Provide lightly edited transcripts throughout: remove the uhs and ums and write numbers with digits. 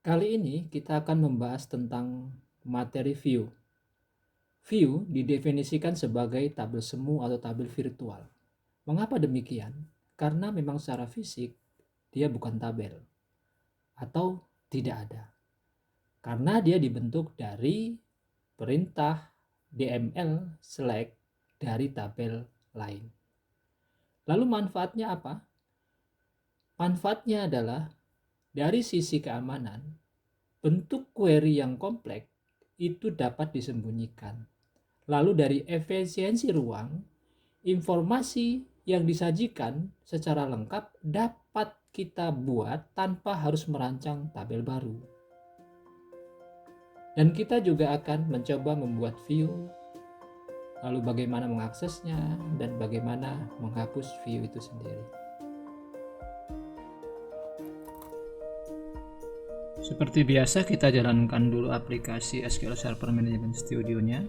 Kali ini kita akan membahas tentang materi view. View didefinisikan sebagai tabel semu atau tabel virtual. Mengapa demikian? Karena memang secara fisik dia bukan tabel atau tidak ada. Karena dia dibentuk dari perintah DML select dari tabel lain. Lalu manfaatnya apa? Manfaatnya adalah dari sisi keamanan, bentuk query yang kompleks itu dapat disembunyikan. Lalu dari efisiensi ruang, informasi yang disajikan secara lengkap dapat kita buat tanpa harus merancang tabel baru. Dan kita juga akan mencoba membuat view, lalu bagaimana mengaksesnya, dan bagaimana menghapus view itu sendiri. Seperti biasa, kita jalankan dulu aplikasi SQL Server Management Studio-nya.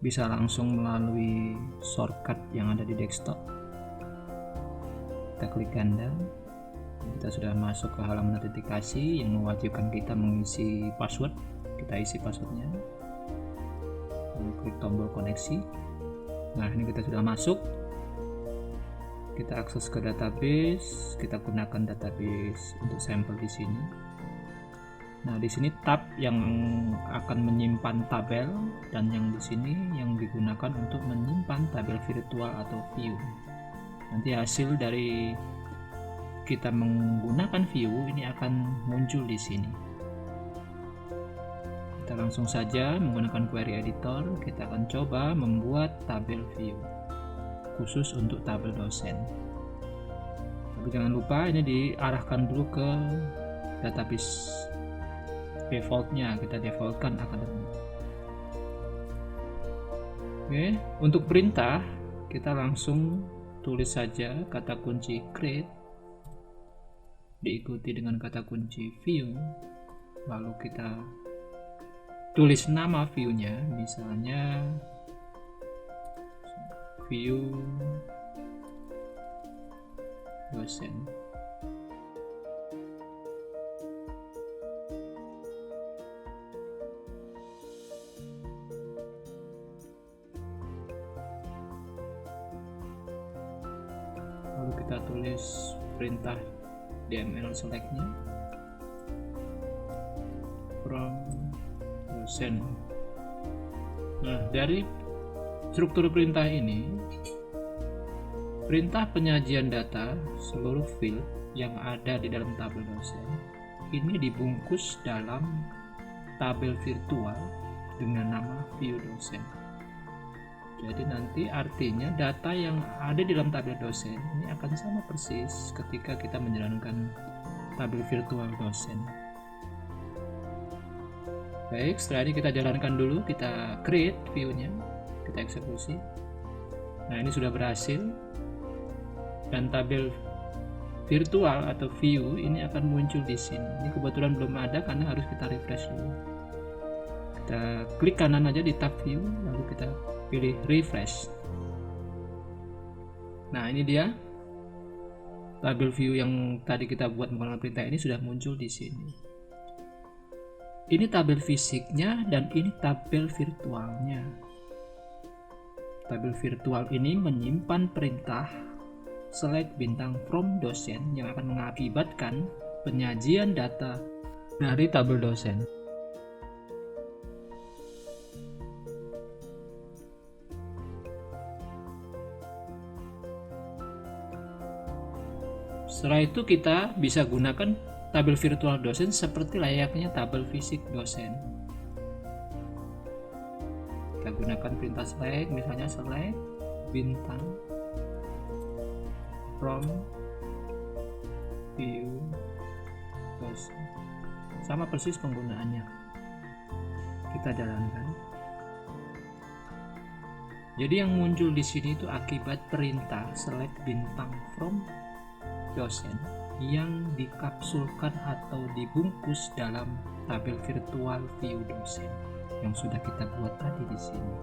Bisa langsung melalui shortcut yang ada di desktop. Kita klik ganda. Kita sudah masuk ke halaman autentikasi yang mewajibkan kita mengisi password. Kita isi passwordnya. Lalu klik tombol koneksi. Nah, ini kita sudah masuk. Kita akses ke database. Kita gunakan database untuk sampel di sini. Nah, di sini tab yang akan menyimpan tabel dan yang di sini yang digunakan untuk menyimpan tabel virtual atau view. Nanti hasil dari kita menggunakan view ini akan muncul di sini. Kita langsung saja menggunakan query editor, kita akan coba membuat tabel view khusus untuk tabel dosen. Tapi jangan lupa ini diarahkan dulu ke database defaultnya, kita defaultkan akademi. Oke, untuk perintah kita langsung tulis saja kata kunci create diikuti dengan kata kunci view, lalu kita tulis nama view-nya, misalnya view dosen. Lalu kita tulis perintah DML select-nya from dosen. Nah, dari struktur perintah ini, perintah penyajian data seluruh field yang ada di dalam tabel dosen ini dibungkus dalam tabel virtual dengan nama view dosen. Jadi nanti artinya data yang ada di dalam tabel dosen ini akan sama persis ketika kita menjalankan tabel virtual dosen. Baik, setelah ini kita jalankan dulu, kita create view-nya, kita eksekusi. Nah, ini sudah berhasil. Dan tabel virtual atau view ini akan muncul di sini. Ini kebetulan belum ada karena harus kita refresh dulu. Kita klik kanan aja di tab view, lalu kita pilih refresh. Nah, ini dia tabel view yang tadi kita buat menggunakan perintah ini sudah muncul di sini. Ini tabel fisiknya dan ini tabel virtualnya. Tabel virtual ini menyimpan perintah select bintang from dosen yang akan mengakibatkan penyajian data dari tabel dosen. Setelah itu kita bisa gunakan tabel virtual dosen seperti layaknya tabel fisik dosen. Kita gunakan perintah select, misalnya select bintang from view dosen. Sama persis penggunaannya. Kita jalankan. Jadi yang muncul di sini itu akibat perintah select bintang from dosen yang dikapsulkan atau dibungkus dalam tabel virtual view dosen yang sudah kita buat tadi di sini.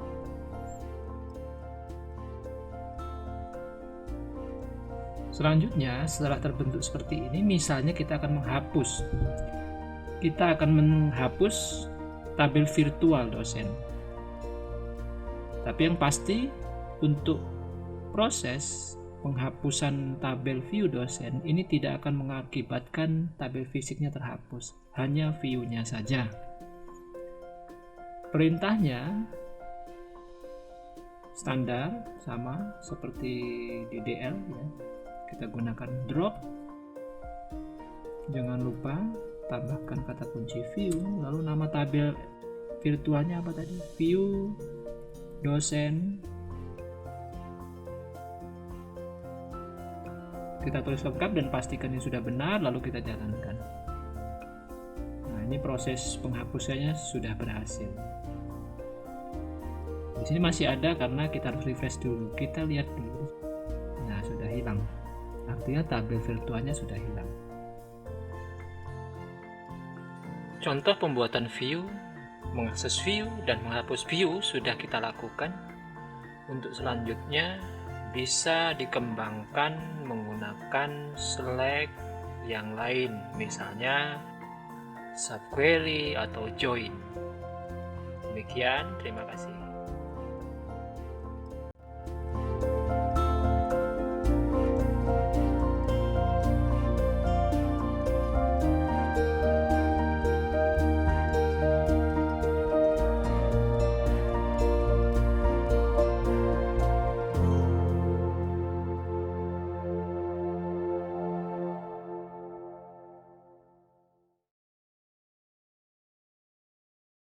Selanjutnya, setelah terbentuk seperti ini, misalnya kita akan menghapus kita akan menghapus tabel virtual dosen. Tapi yang pasti untuk proses penghapusan tabel view dosen ini tidak akan mengakibatkan tabel fisiknya terhapus, hanya view-nya saja. Perintahnya standar sama seperti DDL ya. Kita gunakan drop. Jangan lupa tambahkan kata kunci view, lalu nama tabel virtualnya apa tadi? View dosen. Kita tulis lengkap dan pastikan ini sudah benar, lalu kita jalankan. Nah, ini proses penghapusannya sudah berhasil. Di sini masih ada karena kita harus refresh dulu. Kita lihat dulu. Nah, sudah hilang. Artinya tabel virtualnya sudah hilang. Contoh pembuatan view, mengakses view dan menghapus view sudah kita lakukan. Untuk selanjutnya bisa dikembangkan menggunakan select yang lain, misalnya subquery atau join. Demikian, terima kasih.